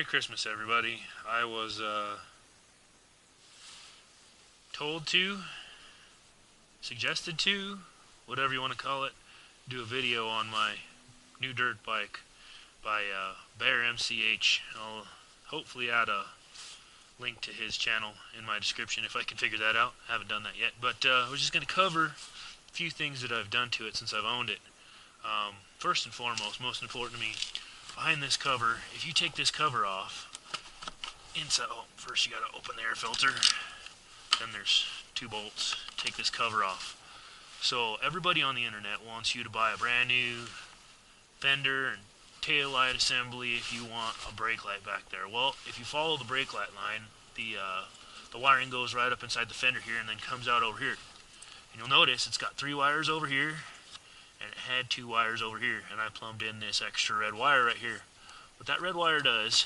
Merry Christmas, everybody. I was told to, suggested to, whatever you want to call it, do a video on my new dirt bike by Bear MCH. I'll hopefully add a link to his channel in my description if I can figure that out. I haven't done that yet, but I was just going to cover a few things that I've done to it since I've owned it. First and foremost, most important to me, behind this cover, if you take this cover off, inside, first you got to open the air filter, then there's two bolts, take this cover off. So everybody on the internet wants you to buy a brand new fender and tail light assembly if you want a brake light back there. Well, if you follow the brake light line, the wiring goes right up inside the fender here and then comes out over here. And you'll notice it's got 3 wires over here, and it had 2 wires over here, and I plumbed in this extra red wire right here. What that red wire does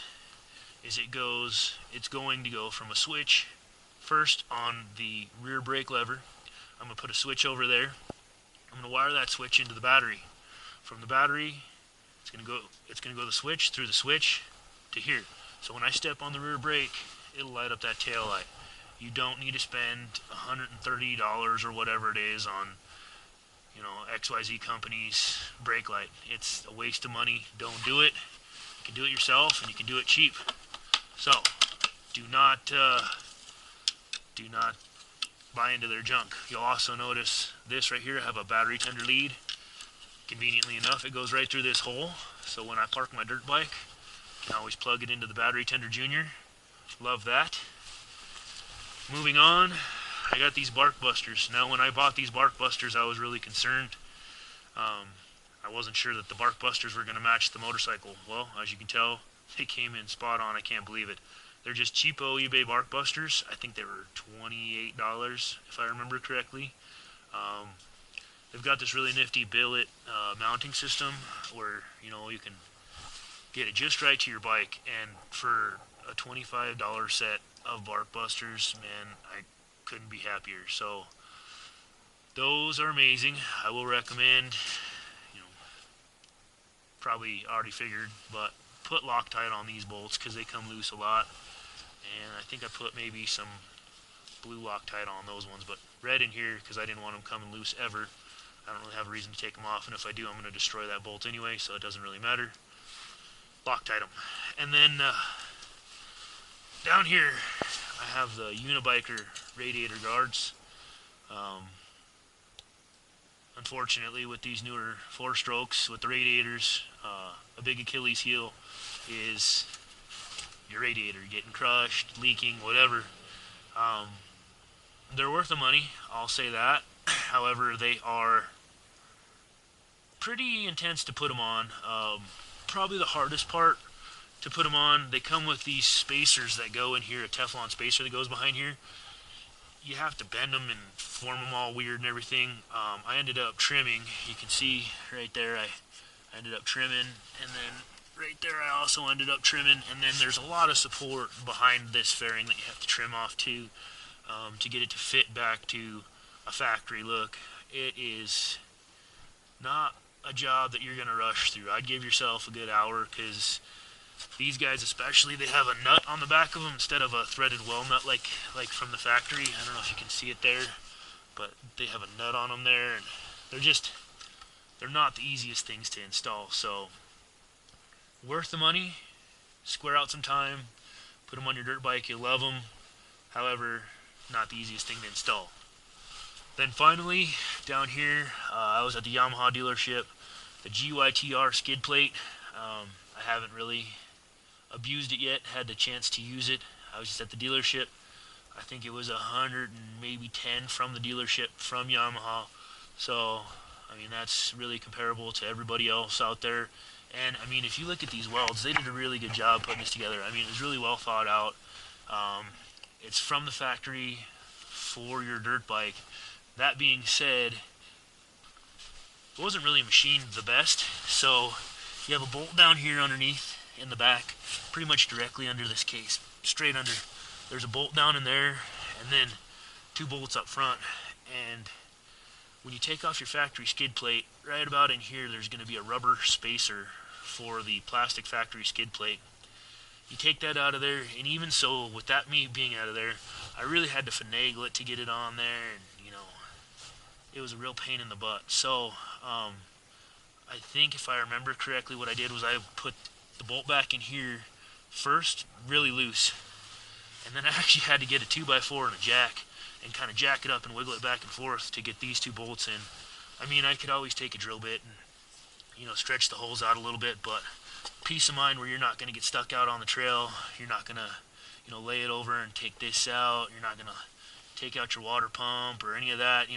is it's going to go from a switch first on the rear brake lever. I'm going to put a switch over there. I'm going to wire that switch into the battery. From the battery, it's going to go the switch through the switch to here. So when I step on the rear brake, it'll light up that tail light. You don't need to spend $130 or whatever it is on, XYZ company's brake light. It's a waste of money. Don't do it. You can do it yourself, and you can do it cheap. So, do not buy into their junk. You'll also notice this right here. I have a battery tender lead. Conveniently enough, it goes right through this hole. So when I park my dirt bike, I can always plug it into the battery tender junior. Love that. Moving on, I got these bark busters. Now when I bought these bark busters, I was really concerned. I wasn't sure that the bark busters were going to match the motorcycle. Well, as you can tell, they came in spot on. I can't believe it. They're just cheapo eBay bark busters. I think they were $28 if I remember correctly. They've got this really nifty billet mounting system where you can get it just right to your bike, and for a $25 set of bark busters, man, I couldn't be happier. So those are amazing. I will recommend, probably already figured, but put Loctite on these bolts because they come loose a lot. And I think I put maybe some blue Loctite on those ones, but red in here because I didn't want them coming loose ever. I don't really have a reason to take them off, and if I do, I'm going to destroy that bolt anyway, so it doesn't really matter. Loctite them. And then down here, I have the Unibiker radiator guards. Unfortunately, with these newer 4-strokes, with the radiators, a big Achilles heel is your radiator getting crushed, leaking, whatever. They're worth the money, I'll say that. However, they are pretty intense to put them on. Probably the hardest part to put them on, they come with these spacers that go in here, a Teflon spacer that goes behind here. You have to bend them and form them all weird and everything. I ended up trimming. You can see right there, I ended up trimming, and then right there I also ended up trimming, and then there's a lot of support behind this fairing that you have to trim off too, to get it to fit back to a factory look. It is not a job that you're going to rush through. I'd give yourself a good hour, because these guys especially, they have a nut on the back of them instead of a threaded well nut like from the factory. I don't know if you can see it there, but they have a nut on them there, and they're not the easiest things to install. So worth the money. Square out some time, put them on your dirt bike, you'll love them. However, not the easiest thing to install. Then finally, down here, I was at the Yamaha dealership, the Itr Skid Plate. I haven't really abused it yet, had the chance to use it. I was just at the dealership. I think it was 100 and maybe 10 from the dealership from Yamaha. So, I mean, that's really comparable to everybody else out there. And, I mean, if you look at these welds, they did a really good job putting this together. I mean, it was really well thought out. It's from the factory for your dirt bike. That being said, it wasn't really machined the best. So, you have a bolt down here underneath in the back, pretty much directly under this case, straight under. There's a bolt down in there, and then 2 bolts up front. And when you take off your factory skid plate, right about in here, there's going to be a rubber spacer for the plastic factory skid plate. You take that out of there, and even so, with that meat being out of there, I really had to finagle it to get it on there, and it was a real pain in the butt. So I think if I remember correctly, what I did was I put the bolt back in here first, really loose, and then I actually had to get a 2x4 and a jack and kind of jack it up and wiggle it back and forth to get these two bolts in. I mean, I could always take a drill bit and stretch the holes out a little bit, but peace of mind where you're not going to get stuck out on the trail. You're not going to lay it over and take this out. You're not going to take out your water pump or any of that.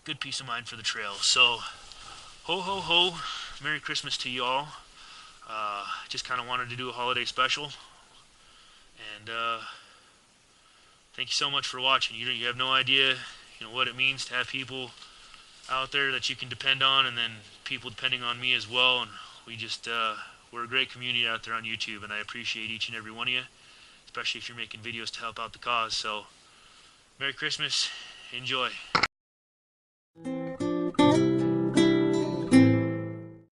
Good peace of mind for the trail. So ho ho ho, Merry Christmas to you all. Just kind of wanted to do a holiday special, and thank you so much for watching. You have no idea what it means to have people out there that you can depend on, and then people depending on me as well. And we're a great community out there on YouTube, and I appreciate each and every one of you, especially if you're making videos to help out the cause. So Merry Christmas, enjoy.